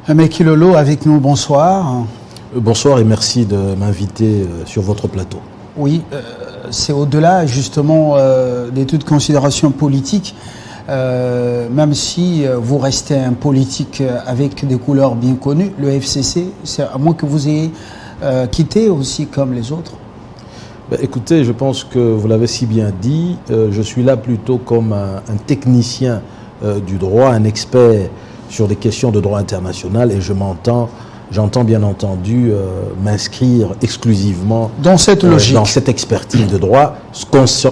Meki Lolo avec nous, bonsoir. Bonsoir et merci de m'inviter sur votre plateau. Oui, c'est au-delà justement de toute considération politique, même si vous restez un politique avec des couleurs bien connues, le FCC, c'est à moins que vous ayez quitté aussi comme les autres. Écoutez, je pense que vous l'avez si bien dit, je suis là plutôt comme un technicien du droit, un expert sur des questions de droit international et j'entends bien entendu m'inscrire exclusivement dans cette logique, dans cette expertise de droit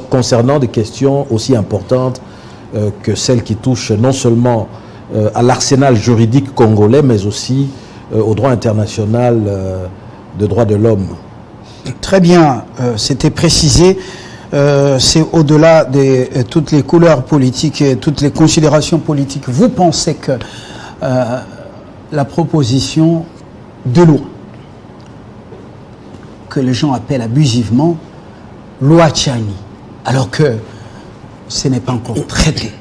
concernant des questions aussi importantes que celles qui touchent non seulement à l'arsenal juridique congolais mais aussi au droit international de droits de l'homme. Très bien, c'était précisé. C'est au-delà de toutes les couleurs politiques et toutes les considérations politiques. Vous pensez que la proposition de loi que les gens appellent abusivement loi Tchani, alors que ce n'est pas encore traité,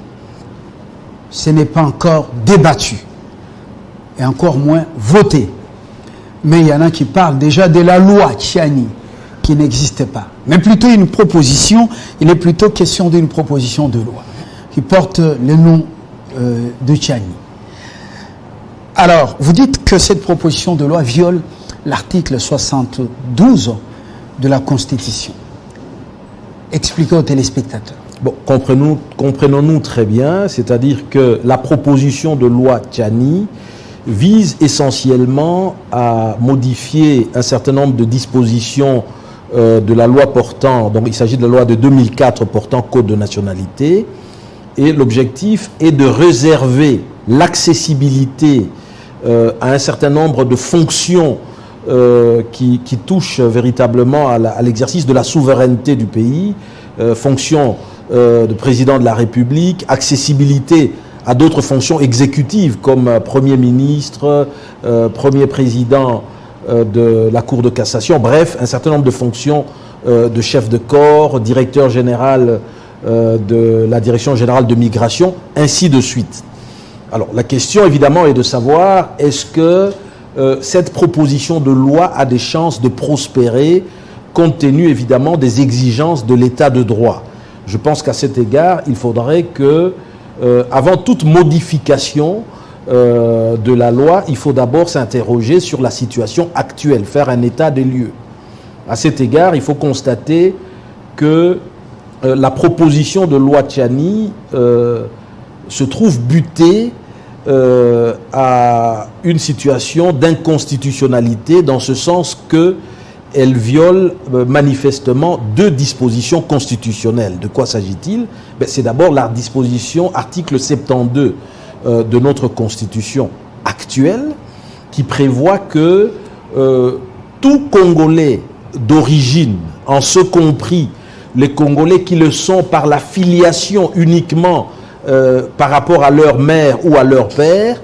ce n'est pas encore débattu et encore moins voté, mais il y en a qui parlent déjà de la loi Tchani qui n'existe pas, mais plutôt une proposition. Il est plutôt question d'une proposition de loi qui porte le nom de Tchani. Alors, vous dites que cette proposition de loi viole l'article 72 de la Constitution. Expliquez aux téléspectateurs. Bon, comprenons-nous très bien, c'est-à-dire que la proposition de loi Tchani vise essentiellement à modifier un certain nombre de dispositions de la loi portant, donc il s'agit de la loi de 2004 portant code de nationalité, et l'objectif est de réserver l'accessibilité à un certain nombre de fonctions qui touchent véritablement à l'exercice de la souveraineté du pays, fonction de président de la République, accessibilité à d'autres fonctions exécutives comme Premier ministre, Premier président de la Cour de cassation, bref, un certain nombre de fonctions de chef de corps, directeur général de la Direction générale de migration, ainsi de suite. Alors, la question, évidemment, est de savoir est-ce que cette proposition de loi a des chances de prospérer compte tenu, évidemment, des exigences de l'état de droit. Je pense qu'à cet égard, il faudrait que, avant toute modification de la loi, il faut d'abord s'interroger sur la situation actuelle, faire un état des lieux. À cet égard, il faut constater que la proposition de loi Tchani se trouve butée à une situation d'inconstitutionnalité dans ce sens qu'elle viole manifestement deux dispositions constitutionnelles. De quoi s'agit-il? C'est d'abord la disposition article 72 de notre constitution actuelle qui prévoit que tout Congolais d'origine, en ce compris les Congolais qui le sont par la filiation uniquement par rapport à leur mère ou à leur père,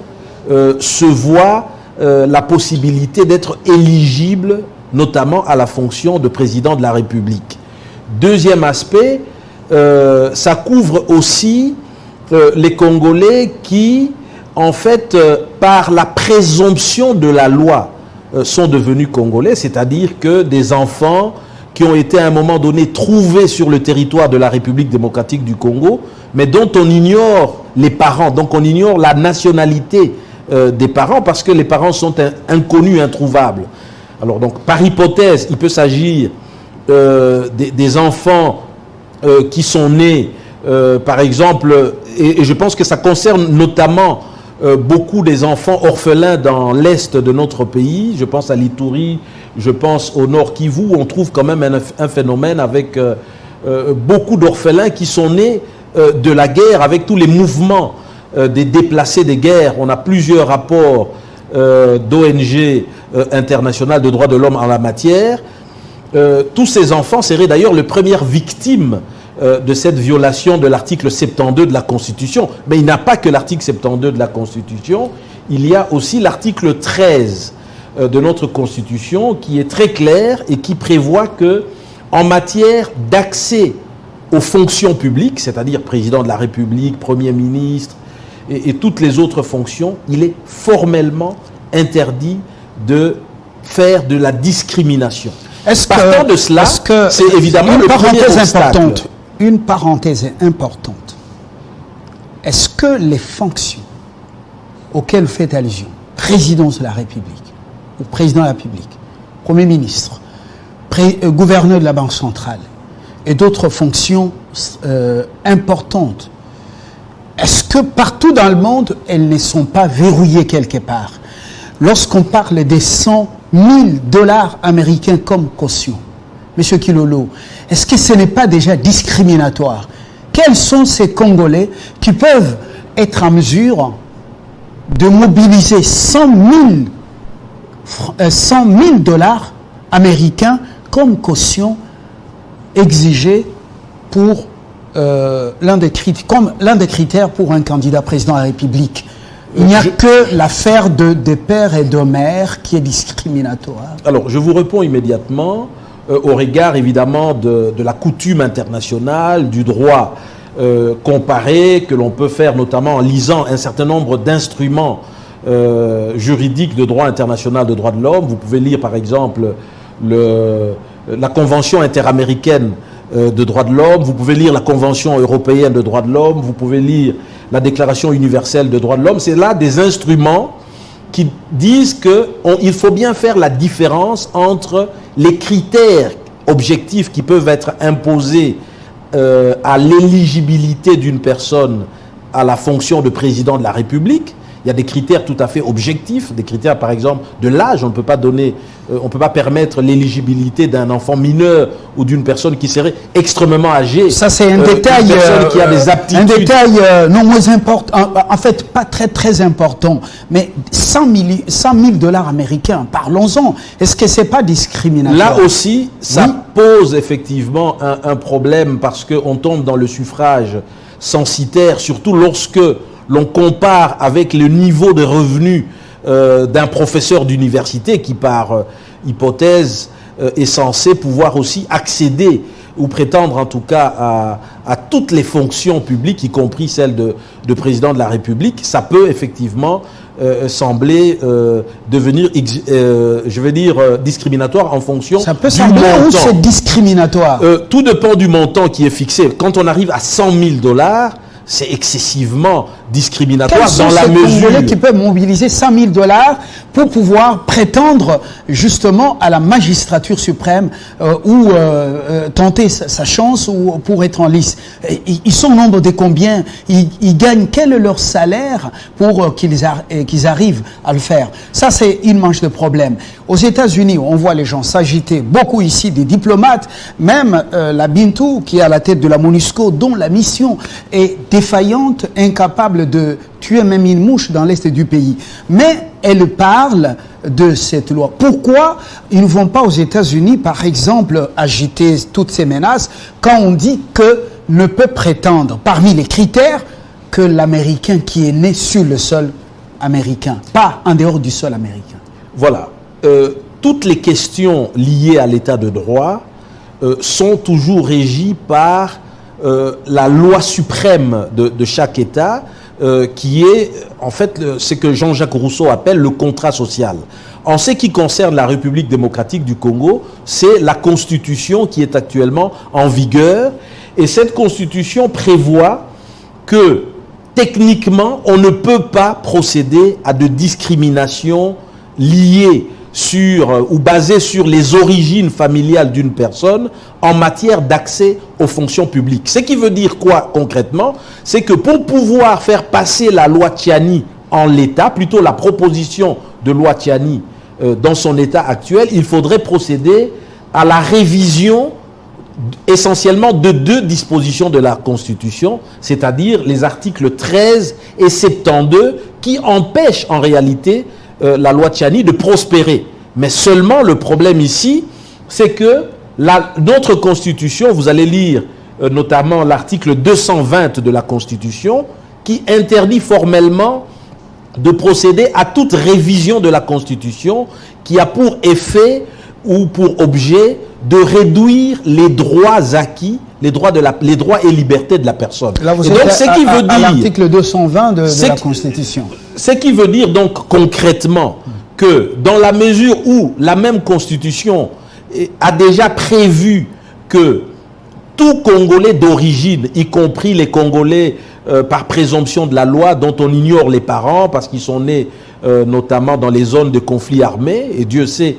se voient la possibilité d'être éligibles notamment à la fonction de président de la République. Deuxième aspect, ça couvre aussi les Congolais qui, en fait, par la présomption de la loi, sont devenus Congolais, c'est-à-dire que des enfants qui ont été à un moment donné trouvés sur le territoire de la République démocratique du Congo, mais dont on ignore les parents, donc on ignore la nationalité des parents parce que les parents sont inconnus, introuvables. Alors donc par hypothèse, il peut s'agir des enfants qui sont nés, par exemple, et je pense que ça concerne notamment beaucoup des enfants orphelins dans l'est de notre pays. Je pense à l'Ituri, je pense au Nord Kivu, où on trouve quand même un phénomène avec beaucoup d'orphelins qui sont nés de la guerre, avec tous les mouvements des déplacés des guerres. On a plusieurs rapports d'ONG internationales de droits de l'homme en la matière. Tous ces enfants seraient d'ailleurs les premières victimes de cette violation de l'article 72 de la Constitution. Mais il n'y a pas que l'article 72 de la Constitution, il y a aussi l'article 13 de notre Constitution qui est très clair et qui prévoit que, en matière d'accès aux fonctions publiques, c'est-à-dire président de la République, Premier ministre et toutes les autres fonctions, il est formellement interdit de faire de la discrimination. Partant de cela, c'est évidemment le premier obstacle. Une parenthèse importante. Est-ce que les fonctions auxquelles vous faites allusion, présidence de la République, ou président de la République, Premier ministre, gouverneur de la Banque centrale, et d'autres fonctions importantes, est-ce que partout dans le monde, elles ne sont pas verrouillées quelque part? Lorsqu'on parle des 100 000 $ américains comme caution, M. Kilolo, est-ce que ce n'est pas déjà discriminatoire? Quels sont ces Congolais qui peuvent être en mesure de mobiliser 100 000 $ américains comme caution exigée pour l'un des critères pour un candidat président de la République? Il n'y a que l'affaire des pères et de mères qui est discriminatoire. Alors, je vous réponds immédiatement au regard, évidemment, de la coutume internationale, du droit comparé que l'on peut faire, notamment en lisant un certain nombre d'instruments juridiques de droit international de droits de l'homme. Vous pouvez lire, par exemple, la Convention interaméricaine de droits de l'homme, vous pouvez lire la Convention européenne de droits de l'homme, vous pouvez lire la Déclaration universelle de droits de l'homme. C'est là des instruments qui disent qu'il faut bien faire la différence entre les critères objectifs qui peuvent être imposés à l'éligibilité d'une personne à la fonction de président de la République. Il y a des critères tout à fait objectifs, des critères par exemple de l'âge. On ne peut pas permettre l'éligibilité d'un enfant mineur ou d'une personne qui serait extrêmement âgée. Ça c'est un détail qui a des aptitudes. Un détail non moins important, en fait pas très important, mais 100 000 $ américains, parlons-en. Est-ce que c'est pas discriminatoire? Là aussi, ça pose effectivement un problème parce qu'on tombe dans le suffrage censitaire, surtout lorsque l'on compare avec le niveau de revenus d'un professeur d'université qui, par hypothèse, est censé pouvoir aussi accéder ou prétendre en tout cas à toutes les fonctions publiques, y compris celle de président de la République. Ça peut effectivement sembler devenir, je vais dire, discriminatoire en fonction du montant. Ça peut sembler ou c'est discriminatoire? Tout dépend du montant qui est fixé. Quand on arrive à 100 000 $, c'est excessivement discriminatoire dans la mesure... Congolais qui peuvent mobiliser 100 000 $ pour pouvoir prétendre justement à la magistrature suprême ou tenter sa chance ou pour être en lice. Ils sont au nombre de combien? Ils gagnent quel est leur salaire pour qu'ils arrivent à le faire? Ça, c'est une manche de problème. Aux États-Unis, on voit les gens s'agiter, beaucoup ici des diplomates, même la Bintou qui est à la tête de la MONUSCO, dont la mission est défaillante, incapable de tuer même une mouche dans l'est du pays. Mais elle parle de cette loi. Pourquoi ils ne vont pas aux États-Unis, par exemple, agiter toutes ces menaces quand on dit que ne peut prétendre, parmi les critères, que l'Américain qui est né sur le sol américain, pas en dehors du sol américain? Voilà. Toutes les questions liées à l'état de droit sont toujours régies par la loi suprême de chaque État, qui est en fait ce que Jean-Jacques Rousseau appelle le contrat social. En ce qui concerne la République démocratique du Congo, c'est la Constitution qui est actuellement en vigueur, et cette Constitution prévoit que techniquement on ne peut pas procéder à de discrimination liée ou basée sur les origines familiales d'une personne en matière d'accès aux fonctions publiques. Ce qui veut dire quoi concrètement? C'est que pour pouvoir faire passer la loi Tchiani en l'état, plutôt la proposition de loi Tchiani dans son état actuel, il faudrait procéder à la révision essentiellement de deux dispositions de la Constitution, c'est-à-dire les articles 13 et 72 qui empêchent en réalité la loi Tchiani de prospérer. Mais seulement le problème ici, c'est que notre Constitution, vous allez lire notamment l'article 220 de la Constitution, qui interdit formellement de procéder à toute révision de la Constitution qui a pour effet ou pour objet de réduire les droits acquis, les droits et libertés de la personne. Là, vous êtes donc, ce qui veut dire l'article 220 de la Constitution. Ce qui veut dire donc concrètement que dans la mesure où la même Constitution a déjà prévu que tout Congolais d'origine, y compris les Congolais par présomption de la loi dont on ignore les parents parce qu'ils sont nés notamment dans les zones de conflits armés, et Dieu sait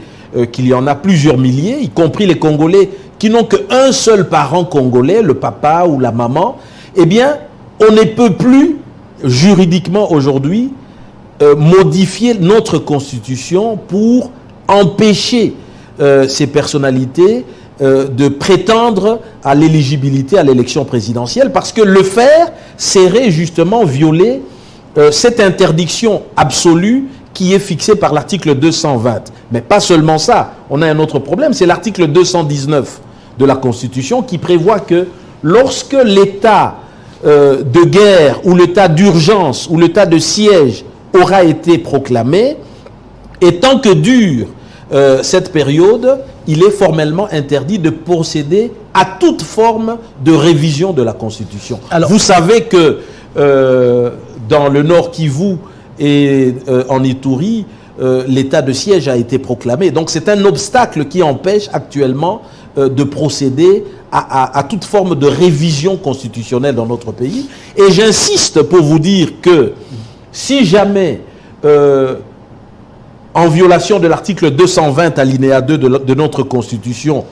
qu'il y en a plusieurs milliers, y compris les Congolais qui n'ont qu'un seul parent congolais, le papa ou la maman, eh bien, on ne peut plus juridiquement aujourd'hui modifier notre Constitution pour empêcher ces personnalités de prétendre à l'éligibilité à l'élection présidentielle, parce que le faire serait justement violer cette interdiction absolue qui est fixée par l'article 220. Mais pas seulement ça, on a un autre problème, c'est l'article 219 de la Constitution qui prévoit que lorsque l'état de guerre ou l'état d'urgence ou l'état de siège aura été proclamé, et tant que dure cette période, il est formellement interdit de procéder à toute forme de révision de la Constitution. Alors, vous savez que dans le Nord Kivu et en Ituri, l'état de siège a été proclamé. Donc c'est un obstacle qui empêche actuellement de procéder à toute forme de révision constitutionnelle dans notre pays. Et j'insiste pour vous dire que si jamais, en violation de l'article 220 alinéa 2 de notre Constitution,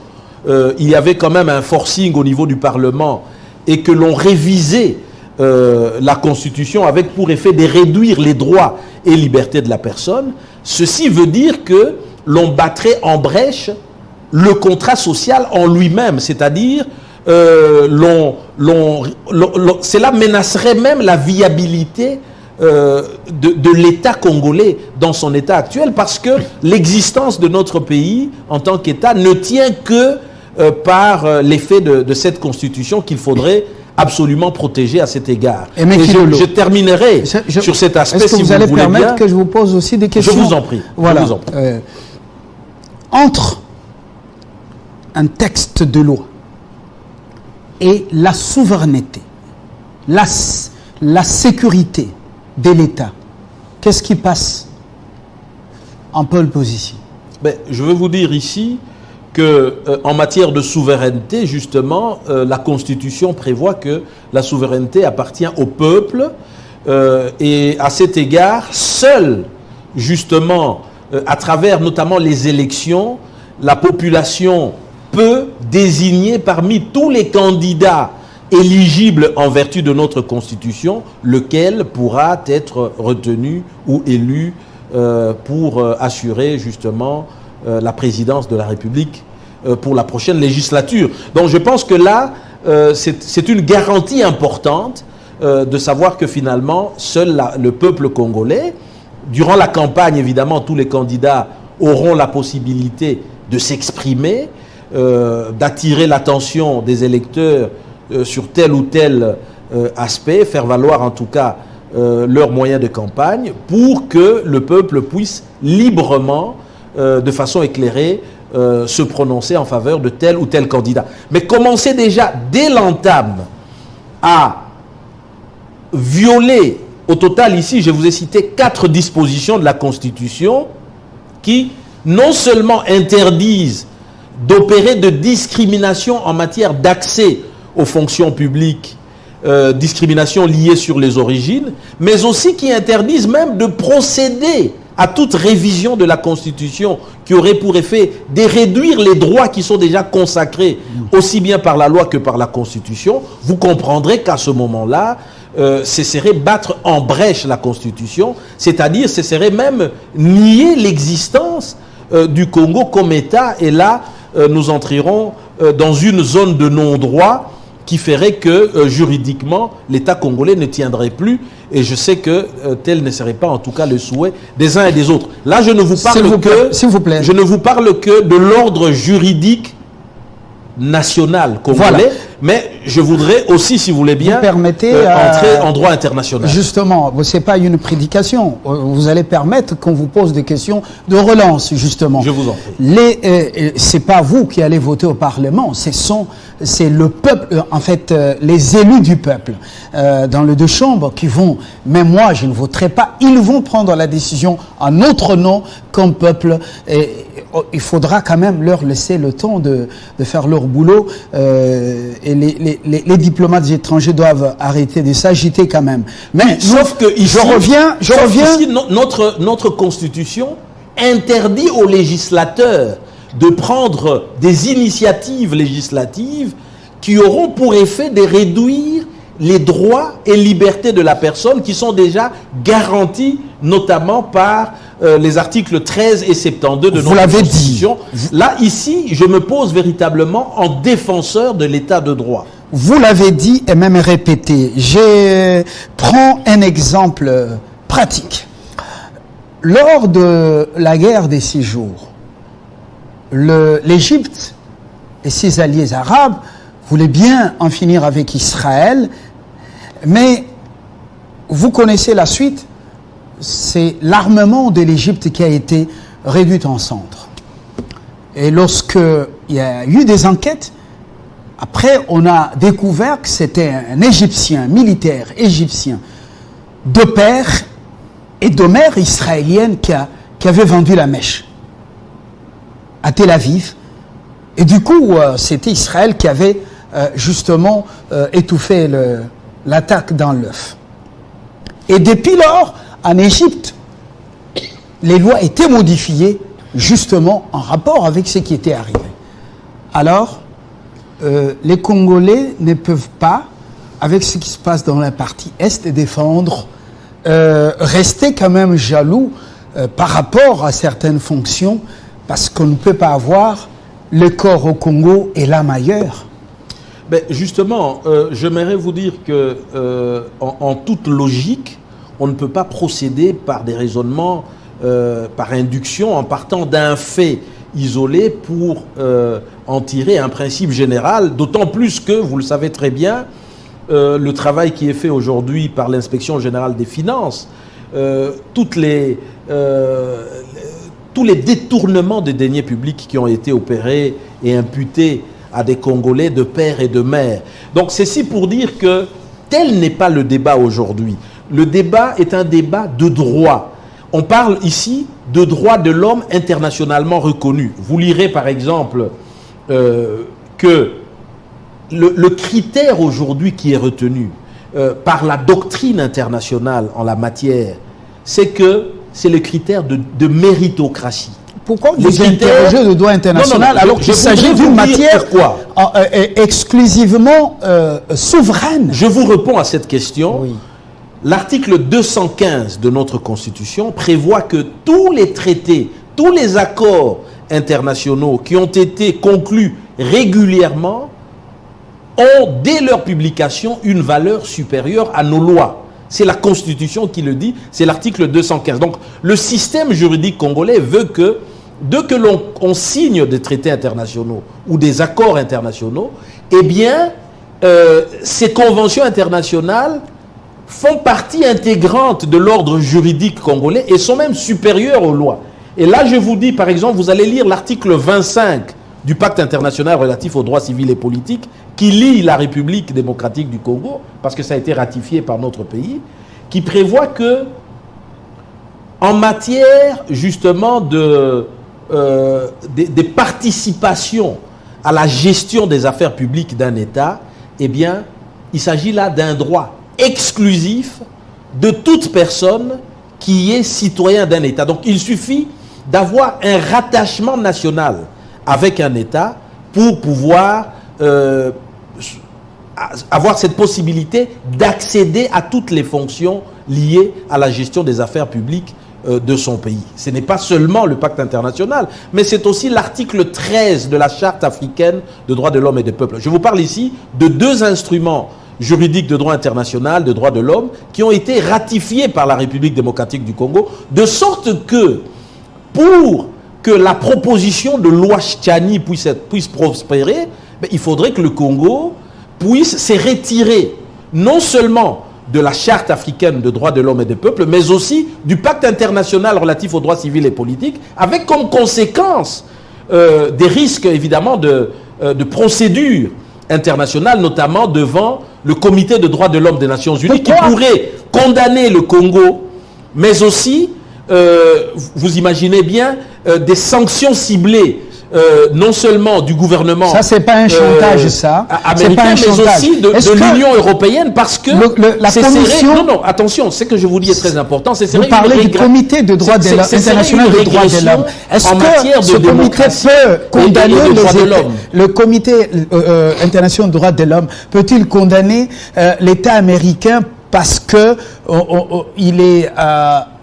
il y avait quand même un forcing au niveau du Parlement et que l'on révisait la Constitution avec pour effet de réduire les droits et libertés de la personne, ceci veut dire que l'on battrait en brèche le contrat social en lui-même, c'est-à-dire cela menacerait même la viabilité de l'État congolais dans son état actuel, parce que l'existence de notre pays en tant qu'État ne tient que par l'effet de cette Constitution qu'il faudrait absolument protéger à cet égard. Et je terminerai sur cet aspect. Est-ce que vous allez permettre que je vous pose aussi des questions? Je vous en prie. Voilà. Je vous en prie. Entre un texte de loi et la souveraineté, la sécurité de l'État, qu'est-ce qui passe en pole position? Je veux vous dire ici que en matière de souveraineté, justement, la Constitution prévoit que la souveraineté appartient au peuple, et à cet égard, seul, justement, à travers notamment les élections, la population peut désigner parmi tous les candidats éligibles en vertu de notre Constitution, lequel pourra être retenu ou élu pour assurer justement la présidence de la République pour la prochaine législature. Donc je pense que là, c'est une garantie importante de savoir que finalement, seul le peuple congolais, durant la campagne, évidemment, tous les candidats auront la possibilité de s'exprimer, d'attirer l'attention des électeurs sur tel ou tel aspect, faire valoir en tout cas leurs moyens de campagne pour que le peuple puisse librement, de façon éclairée, se prononcer en faveur de tel ou tel candidat. Mais commencer déjà dès l'entame à violer, au total ici je vous ai cité 4 dispositions de la Constitution qui non seulement interdisent d'opérer de discrimination en matière d'accès aux fonctions publiques, discrimination liée sur les origines, mais aussi qui interdisent même de procéder à toute révision de la Constitution qui aurait pour effet de réduire les droits qui sont déjà consacrés aussi bien par la loi que par la Constitution. Vous comprendrez qu'à ce moment-là, ce serait battre en brèche la Constitution, c'est-à-dire ce serait même nier l'existence du Congo comme État, et là nous entrerons dans une zone de non-droit qui ferait que juridiquement l'État congolais ne tiendrait plus, et je sais que tel ne serait pas en tout cas le souhait des uns et des autres. Là je ne vous parle je ne vous parle que de l'ordre juridique national congolais, voilà. Mais je voudrais aussi, si vous voulez bien, entrer en droit international. Justement, ce n'est pas une prédication. Vous allez permettre qu'on vous pose des questions de relance, justement. Je vous en prie. C'est pas vous qui allez voter au Parlement, c'est le peuple, en fait, les élus du peuple dans les deux chambres qui vont, même moi je ne voterai pas, ils vont prendre la décision en notre nom comme peuple. Et il faudra quand même leur laisser le temps de faire leur boulot et les diplomates étrangers doivent arrêter de s'agiter quand même. Mais sauf que ici, je reviens. Ici, notre constitution interdit aux législateurs de prendre des initiatives législatives qui auront pour effet de réduire les droits et libertés de la personne qui sont déjà garantis notamment par les articles 13 et 72 de notre Constitution. Là, ici, je me pose véritablement en défenseur de l'état de droit. Vous l'avez dit et même répété. Je prends un exemple pratique. Lors de la guerre des 6 jours, l'Égypte et ses alliés arabes voulaient bien en finir avec Israël, mais vous connaissez la suite, c'est l'armement de l'Égypte qui a été réduit en cendres. Et lorsqu'il y a eu des enquêtes, après on a découvert que c'était un Égyptien, militaire égyptien, de père et de mère israélienne qui avait vendu la mèche à Tel Aviv. Et du coup, c'était Israël qui avait justement étouffé l'attaque dans l'œuf. Et depuis lors, en Égypte, les lois étaient modifiées justement en rapport avec ce qui était arrivé. Alors, les Congolais ne peuvent pas, avec ce qui se passe dans la partie Est, défendre, rester quand même jaloux par rapport à certaines fonctions, parce qu'on ne peut pas avoir le corps au Congo et l'âme ailleurs. Ben justement, j'aimerais vous dire que en toute logique, on ne peut pas procéder par des raisonnements, par induction, en partant d'un fait isolé pour en tirer un principe général, d'autant plus que, vous le savez très bien, le travail qui est fait aujourd'hui par l'Inspection générale des finances, tous les détournements des deniers publics qui ont été opérés et imputés à des Congolais de père et de mère. Donc ceci pour dire que tel n'est pas le débat aujourd'hui. Le débat est un débat de droit. On parle ici de droits de l'homme internationalement reconnus. Vous lirez par exemple que le critère aujourd'hui qui est retenu par la doctrine internationale en la matière, c'est que c'est le critère de méritocratie. Pourquoi vous interrogez le droit international alors qu'il s'agit d'une matière exclusivement souveraine? Je vous réponds à cette question. Oui. L'article 215 de notre Constitution prévoit que tous les traités, tous les accords internationaux qui ont été conclus régulièrement ont, dès leur publication, une valeur supérieure à nos lois. C'est la Constitution qui le dit, c'est l'article 215. Donc, le système juridique congolais veut que, dès que l'on signe des traités internationaux ou des accords internationaux, eh bien, ces conventions internationales font partie intégrante de l'ordre juridique congolais et sont même supérieures aux lois. Et là, je vous dis, par exemple, vous allez lire l'article 25 du pacte international relatif aux droits civils et politiques qui lie la République démocratique du Congo, parce que ça a été ratifié par notre pays, qui prévoit que, en matière justement des participations à la gestion des affaires publiques d'un État, eh bien, il s'agit là d'un droit exclusif de toute personne qui est citoyen d'un État. Donc, il suffit d'avoir un rattachement national avec un État pour pouvoir avoir cette possibilité d'accéder à toutes les fonctions liées à la gestion des affaires publiques de son pays. Ce n'est pas seulement le pacte international, mais c'est aussi l'article 13 de la Charte africaine de droits de l'homme et des peuples. Je vous parle ici de 2 instruments juridiques de droit international, de droits de l'homme, qui ont été ratifiés par la République démocratique du Congo, de sorte que, pour que la proposition de loi Tchani puisse prospérer, il faudrait que le Congo s'est retiré non seulement de la Charte africaine des droits de l'homme et des peuples, mais aussi du pacte international relatif aux droits civils et politiques, avec comme conséquence des risques évidemment de procédures internationales, notamment devant le Comité des droits de l'homme des Nations Unies, qui pourrait condamner le Congo, mais aussi, vous imaginez bien, des sanctions ciblées, non seulement du gouvernement... Ça, c'est pas un chantage, ça. Américain, pas un mais chantage. aussi de l'Union européenne, parce que... la commission... Non, attention, ce que je vous dis est très important. Vous parlez du comité de droits de l'homme, international des droits de l'homme. Est-ce que ce comité peut condamner le comité international des droits de l'homme, peut-il condamner l'État américain parce que il est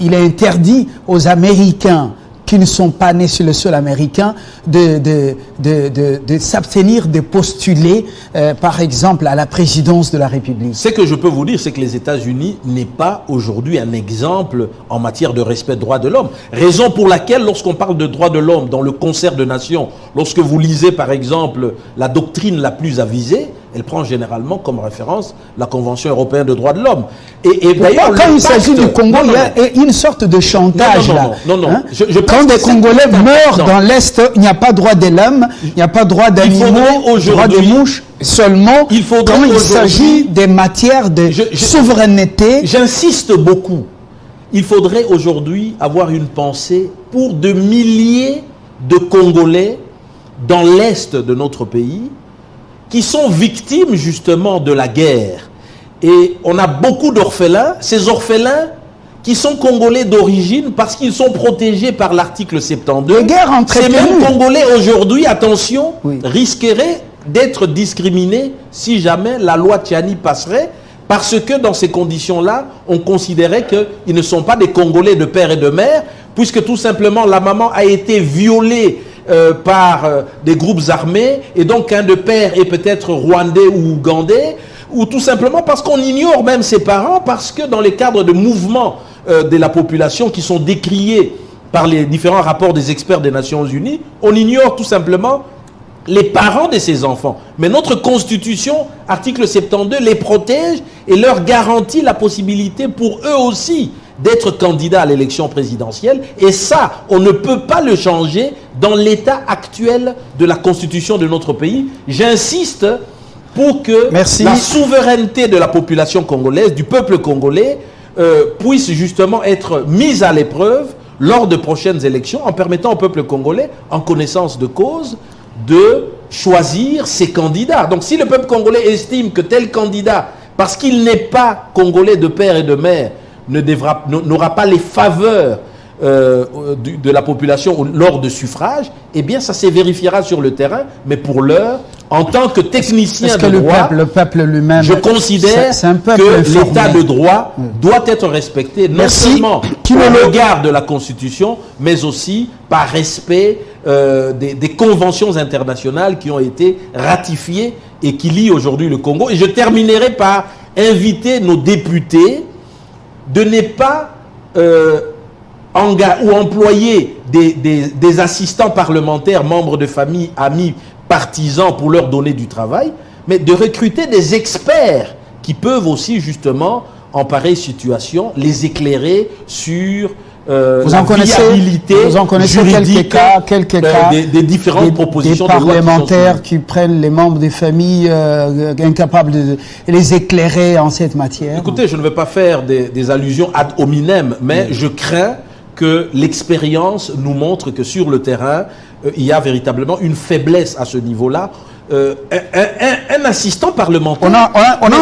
interdit aux Américains qui ne sont pas nés sur le sol américain de s'abstenir de postuler, par exemple, à la présidence de la République? Ce que je peux vous dire, c'est que les États-Unis n'est pas aujourd'hui un exemple en matière de respect des droits de l'homme. Raison pour laquelle, lorsqu'on parle de droits de l'homme dans le concert de nations, lorsque vous lisez, par exemple, la doctrine la plus avisée, elle prend généralement comme référence la Convention européenne des droits de l'homme. Et d'ailleurs, quand il s'agit du Congo, il y a une sorte de chantage là. Non. Hein? Quand des Congolais meurent dans l'Est, il n'y a pas droit de l'homme, il n'y a pas droit d'animaux, droit de mouches. Seulement, quand il s'agit des matières de souveraineté... J'insiste beaucoup. Il faudrait aujourd'hui avoir une pensée pour de milliers de Congolais dans l'Est de notre pays qui sont victimes justement de la guerre. Et on a beaucoup d'orphelins, ces orphelins qui sont Congolais d'origine parce qu'ils sont protégés par l'article 72. Ces mêmes Congolais aujourd'hui, attention, risqueraient d'être discriminés si jamais la loi Tchani passerait, parce que dans ces conditions-là, on considérait qu'ils ne sont pas des Congolais de père et de mère, puisque tout simplement la maman a été violée par des groupes armés, et donc un de père est peut-être rwandais ou ougandais, ou tout simplement parce qu'on ignore même ses parents, parce que dans les cadres de mouvements de la population qui sont décriés par les différents rapports des experts des Nations Unies, on ignore tout simplement les parents de ces enfants. Mais notre Constitution, article 72, les protège et leur garantit la possibilité pour eux aussi d'être candidats à l'élection présidentielle. Et ça, on ne peut pas le changer dans l'état actuel de la Constitution de notre pays. J'insiste pour que la souveraineté de la population congolaise, du peuple congolais, puisse justement être mise à l'épreuve lors de prochaines élections, en permettant au peuple congolais, en connaissance de cause, de choisir ses candidats. Donc si le peuple congolais estime que tel candidat, parce qu'il n'est pas congolais de père et de mère, n'aura pas les faveurs de la population lors de suffrage, eh bien ça se vérifiera sur le terrain. Mais pour l'heure, en tant que technicien de droit, le peuple lui-même, je considère que l'état de droit doit être respecté, non seulement au regard de la Constitution, mais aussi par respect des conventions internationales qui ont été ratifiées et qui lient aujourd'hui le Congo. Et je terminerai par inviter nos députés de ne pas employer des assistants parlementaires, membres de famille, amis, partisans pour leur donner du travail, mais de recruter des experts qui peuvent aussi justement, en pareille situation, les éclairer sur la viabilité juridique quelques cas des différentes propositions des parlementaires qui prennent les membres des familles incapables de les éclairer en cette matière. Écoutez, je ne vais pas faire des allusions ad hominem, mais je crains que l'expérience nous montre que sur le terrain, il y a véritablement une faiblesse à ce niveau-là. Un assistant parlementaire,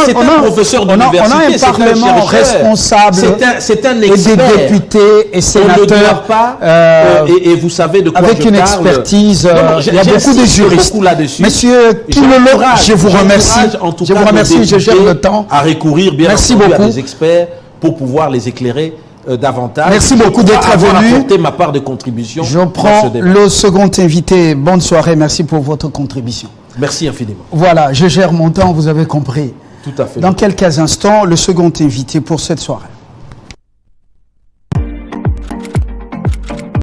c'est un professeur d'université, c'est un parlement responsable, c'est un expert, et des députés et sénateurs, on ne doit pas, et vous savez de quoi avec je une parle. Expertise, il y a beaucoup de juristes. Monsieur Kilolo, je vous remercie. Je vous remercie, je gère le temps. À recourir bien entendu à des experts pour pouvoir les éclairer davantage. Merci beaucoup d'être venu. Apporter ma part de contribution. Je prends le second invité. Bonne soirée. Merci pour votre contribution. Merci infiniment. Voilà, je gère mon temps, vous avez compris. Tout à fait. Dans quelques instants, le second invité pour cette soirée.